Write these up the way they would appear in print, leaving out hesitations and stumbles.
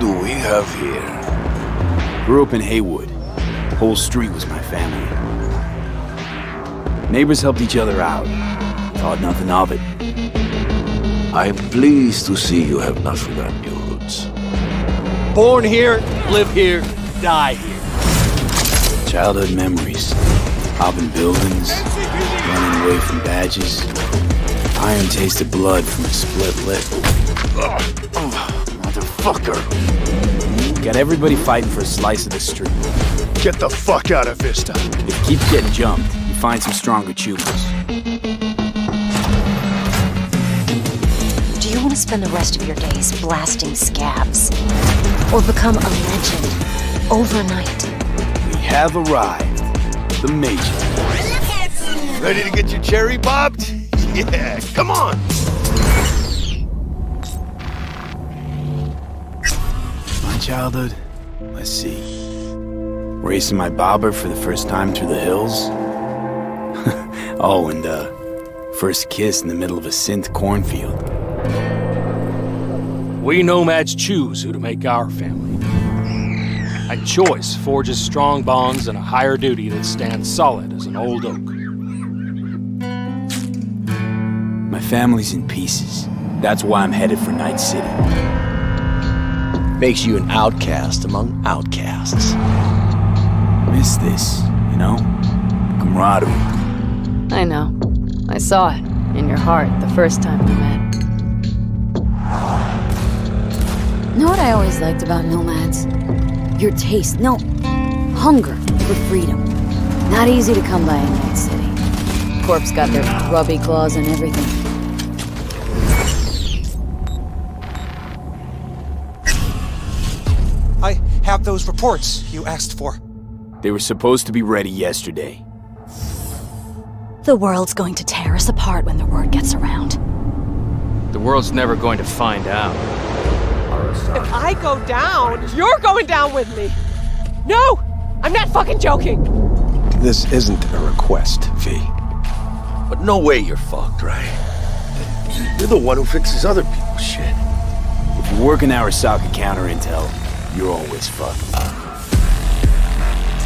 do we have here? Grew up in Haywood. Whole street was my family. Neighbors helped each other out. Thought nothing of it. I'm pleased to see you have not forgotten your roots. Born here, live here, die here. Childhood memories. Hopping buildings, running away from badges. Iron tasted blood from a split lip. Motherfucker! Got everybody fighting for a slice of the street. Get the fuck out of Vista. If you keep getting jumped, you find some stronger choopers. Do you want to spend the rest of your days blasting scabs? Or become a legend overnight? We have arrived. The Major. Ready to get your cherry bobbed? Yeah, come on! My childhood? Let's see. Racing my bobber for the first time through the hills? Oh, and first kiss in the middle of a synth cornfield. We nomads choose who to make our family. And choice forges strong bonds and a higher duty that stands solid as an old oak. My family's in pieces. That's why I'm headed for Night City. Makes you an outcast among outcasts. Miss this, you know? Camaraderie. I know. I saw it in your heart the first time we met. Know what I always liked about nomads? Your taste, no, hunger for freedom. Not easy to come by in Night City. Corp's got their grubby claws and everything. I have those reports you asked for. They were supposed to be ready yesterday. The world's going to tear us apart when the word gets around. The world's never going to find out. If I go down, you're going down with me. No! I'm not fucking joking! This isn't a request, V. But no way you're fucked, right? You're the one who fixes other people's shit. If you work in Arasaka counter intel, you're always fucked.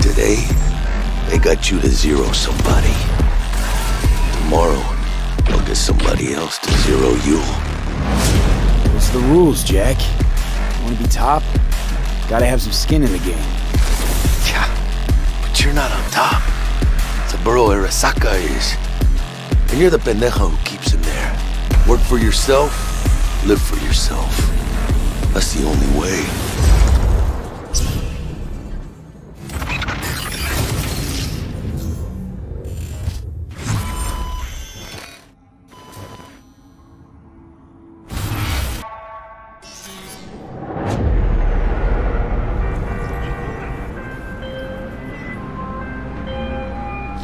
Today, they got you to zero somebody. Tomorrow, they'll get somebody else to zero you. What's the rules, Jack? Want to be top? Gotta have some skin in the game. Yeah, but you're not on top. Saburo Arasaka is. And you're the pendejo who keeps him there. Work for yourself, live for yourself. That's the only way.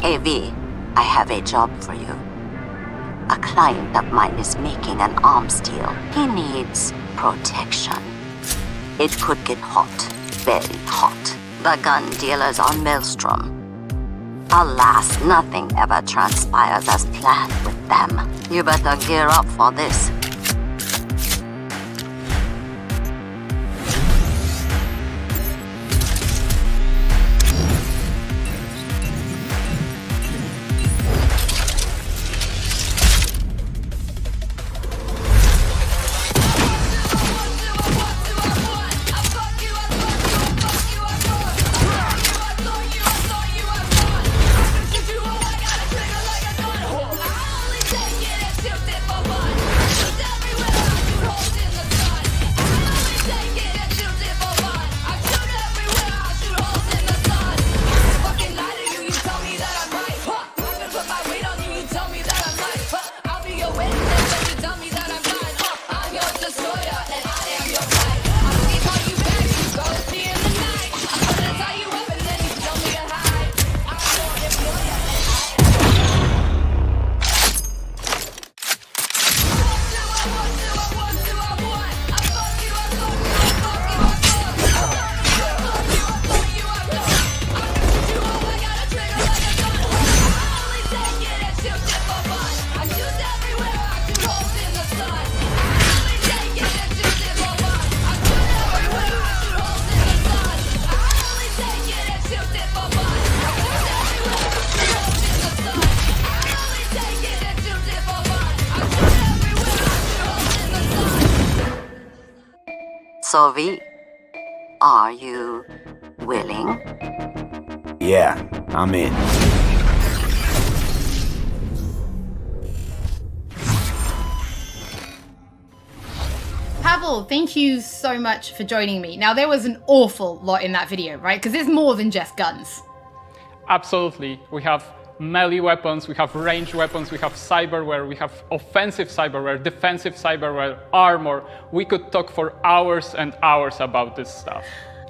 AV, I have a job for you. A client of mine is making an arms deal. He needs protection. It could get hot, very hot. The gun dealers on Maelstrom. Alas, nothing ever transpires as planned with them. You better gear up for this. So V, are you willing? Yeah, I'm in. Pavel, thank you so much for joining me. Now, there was an awful lot in that video, right? Because it's more than just guns. Absolutely. We have melee weapons, we have ranged weapons, we have cyberware, we have offensive cyberware, defensive cyberware, armor. We could talk for hours and hours about this stuff.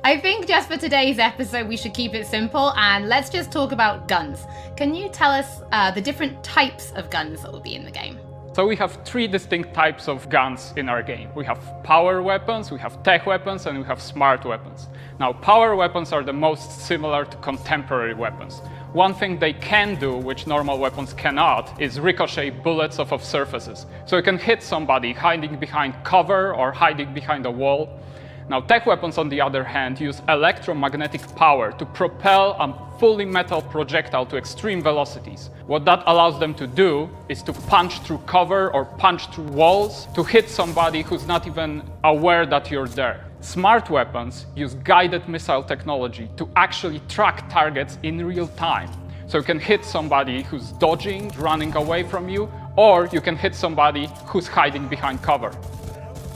I think just for today's episode, we should keep it simple and let's just talk about guns. Can you tell us the different types of guns that will be in the game? So we have 3 distinct types of guns in our game. We have power weapons, we have tech weapons, and we have smart weapons. Now, power weapons are the most similar to contemporary weapons. One thing they can do, which normal weapons cannot, is ricochet bullets off of surfaces. So you can hit somebody hiding behind cover or hiding behind a wall. Now, tech weapons, on the other hand, use electromagnetic power to propel a fully metal projectile to extreme velocities. What that allows them to do is to punch through cover or punch through walls to hit somebody who's not even aware that you're there. Smart weapons use guided missile technology to actually track targets in real time. So you can hit somebody who's dodging, running away from you, or you can hit somebody who's hiding behind cover.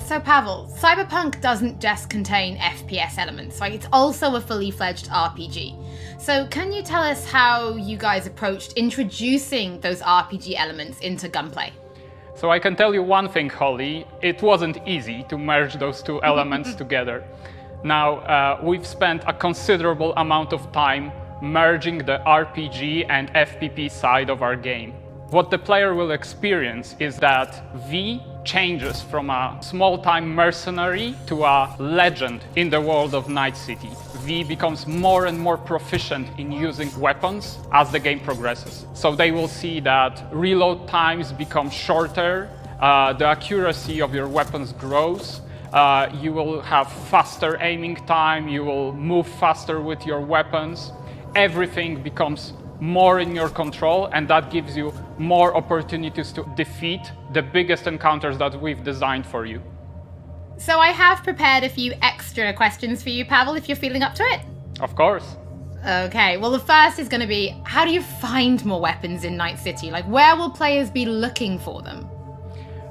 So Pavel, Cyberpunk doesn't just contain FPS elements, right? It's also a fully fledged RPG. So can you tell us how you guys approached introducing those RPG elements into gunplay? So I can tell you one thing, Holly, it wasn't easy to merge those 2 elements together. Now, we've spent a considerable amount of time merging the RPG and FPP side of our game. What the player will experience is that V changes from a small-time mercenary to a legend in the world of Night City. V becomes more and more proficient in using weapons as the game progresses. So they will see that reload times become shorter, the accuracy of your weapons grows, you will have faster aiming time, you will move faster with your weapons. Everything becomes more in your control, and that gives you more opportunities to defeat the biggest encounters that we've designed for you. So I have prepared a few extra questions for you, Pavel, if you're feeling up to it. Of course. Okay, well the first is going to be, how do you find more weapons in Night City? Like, where will players be looking for them?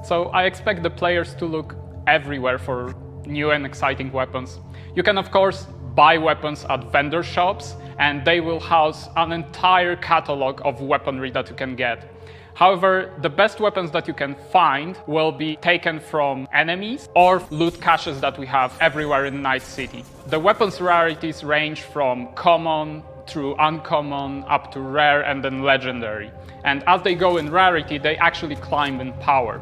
So I expect the players to look everywhere for new and exciting weapons. You can, of course, buy weapons at vendor shops, and they will house an entire catalog of weaponry that you can get. However, the best weapons that you can find will be taken from enemies or loot caches that we have everywhere in Night City. The weapons rarities range from common through uncommon up to rare and then legendary. And as they go in rarity, they actually climb in power.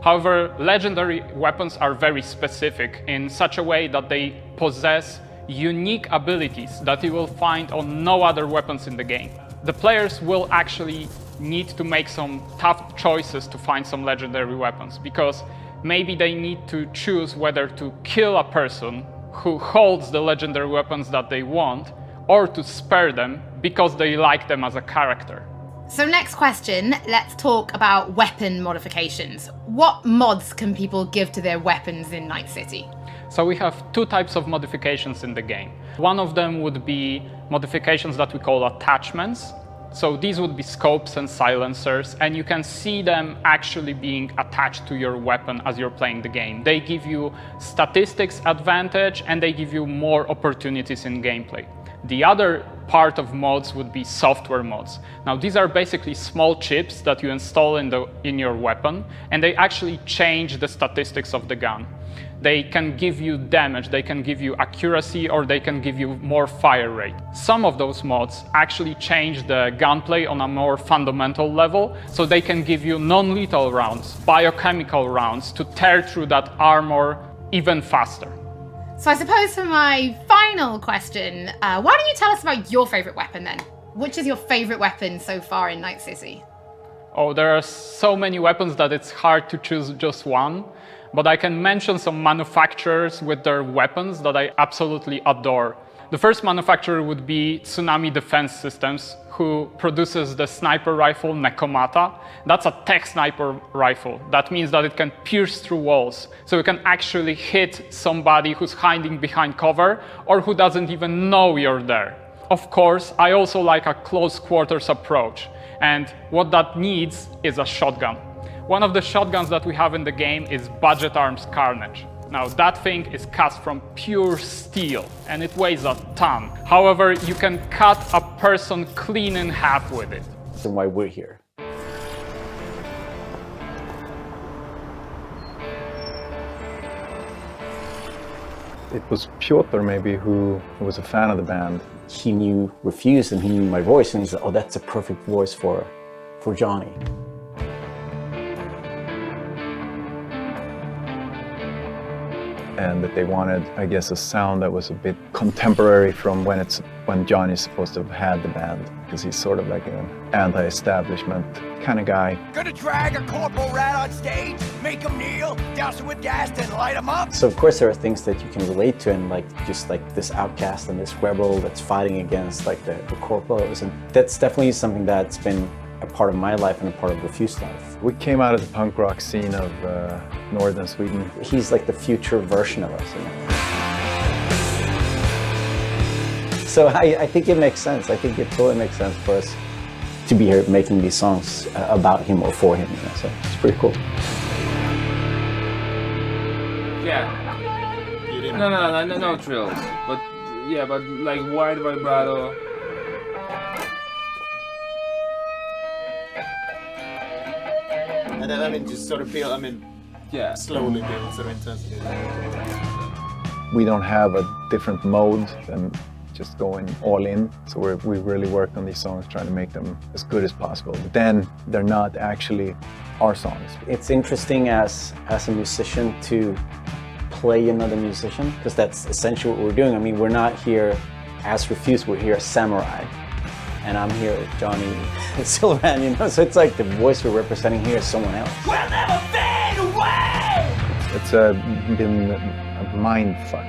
However, legendary weapons are very specific in such a way that they possess unique abilities that you will find on no other weapons in the game. The players will actually need to make some tough choices to find some legendary weapons, because maybe they need to choose whether to kill a person who holds the legendary weapons that they want, or to spare them because they like them as a character. So next question, let's talk about weapon modifications. What mods can people give to their weapons in Night City? So we have 2 types of modifications in the game. One of them would be modifications that we call attachments. So these would be scopes and silencers, and you can see them actually being attached to your weapon as you're playing the game. They give you statistics advantage, and they give you more opportunities in gameplay. The other part of mods would be software mods. Now, these are basically small chips that you install in your weapon, and they actually change the statistics of the gun. They can give you damage, they can give you accuracy, or they can give you more fire rate. Some of those mods actually change the gunplay on a more fundamental level, so they can give you non-lethal rounds, biochemical rounds, to tear through that armor even faster. So I suppose for my final question, why don't you tell us about your favorite weapon then? Which is your favorite weapon so far in Night City? Oh, there are so many weapons that it's hard to choose just one. But I can mention some manufacturers with their weapons that I absolutely adore. The first manufacturer would be Tsunami Defense Systems, who produces the sniper rifle Nekomata. That's a tech sniper rifle. That means that it can pierce through walls, so you can actually hit somebody who's hiding behind cover or who doesn't even know you're there. Of course, I also like a close quarters approach, and what that needs is a shotgun. One of the shotguns that we have in the game is Budget Arms Carnage. Now, that thing is cast from pure steel, and it weighs a ton. However, you can cut a person clean in half with it. That's why we're here. It was Piotr maybe who was a fan of the band. He knew Refused and he knew my voice, and he said, oh, that's a perfect voice for Johnny. And that they wanted, I guess, a sound that was a bit contemporary from when Johnny's supposed to have had the band, because he's sort of like an anti-establishment kind of guy. Gonna drag a corporal rat on stage, make him kneel, douse him with gas, then light him up. So of course there are things that you can relate to, and like just like this outcast and this rebel that's fighting against like the corporals, and that's definitely something that's been a part of my life and a part of Refused life. We came out of the punk rock scene of northern Sweden. He's like the future version of us, you know? So I think it makes sense. I think it totally makes sense for us to be here making these songs about him or for him, you know? So it's pretty cool. Yeah. No trills. But yeah, but like wide vibrato. And then, I mean, just sort of build, I mean, yeah, slowly build sort of intensity. We don't have a different mode than just going all in. So we really worked on these songs, trying to make them as good as possible. But then they're not actually our songs. It's interesting as a musician to play another musician, because that's essentially what we're doing. I mean, we're not here as Refused, we're here as Samurai. And I'm here with Johnny Silverhand, you know? So it's like the voice we're representing here is someone else. We'll never fade away! It's been a mind fuck.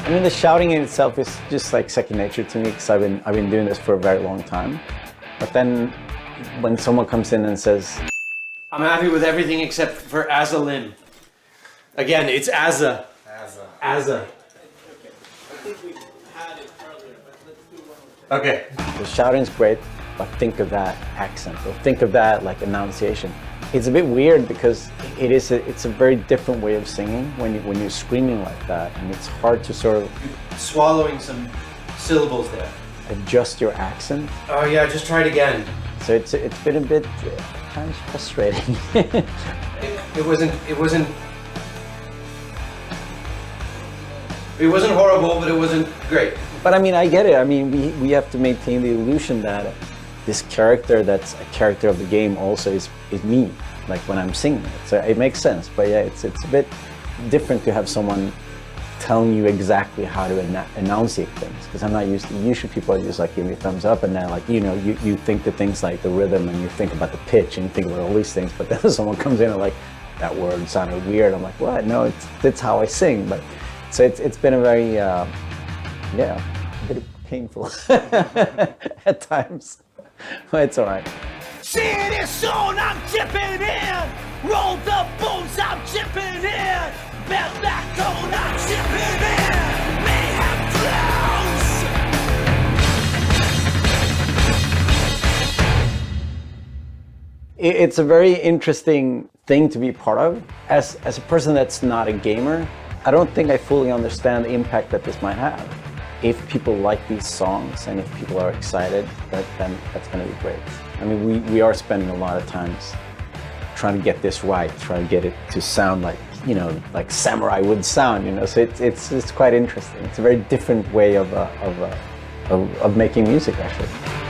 I mean, the shouting in itself is just like second nature to me, because I've been doing this for a very long time. But then when someone comes in and says, I'm happy with everything except for Azza Lim. Again, it's Azza. Azza. Okay. The shouting's great, but think of that accent, or think of that like enunciation. It's a bit weird because it's a very different way of singing when you're screaming like that, and it's hard to sort of swallowing some syllables there. Adjust your accent. Oh yeah, just try it again. So it's been a bit kind of frustrating. It wasn't horrible, but it wasn't great. But I mean, I get it. I mean, we have to maintain the illusion that this character that's a character of the game also is me, like when I'm singing it. So it makes sense. But yeah, it's a bit different to have someone telling you exactly how to enunciate things, because I'm not used to. Usually people just like give me a thumbs up, and then like, you know, you think the things like the rhythm, and you think about the pitch, and you think about all these things. But then someone comes in and like, that word sounded weird. I'm like, what? No, that's how I sing. But so it's been a very a bit painful at times. But it's all right. See this zone, I'm chipping in. Roll the bones, I'm chipping in. Belt that cone, I'm chipping in. Mayhem flows. It's a very interesting thing to be part of. As a person that's not a gamer, I don't think I fully understand the impact that this might have. If people like these songs and if people are excited, then that's going to be great. I mean, we are spending a lot of times trying to get this right, trying to get it to sound like, you know, like Samurai would sound, you know. So it's quite interesting. It's a very different way of of making music, actually.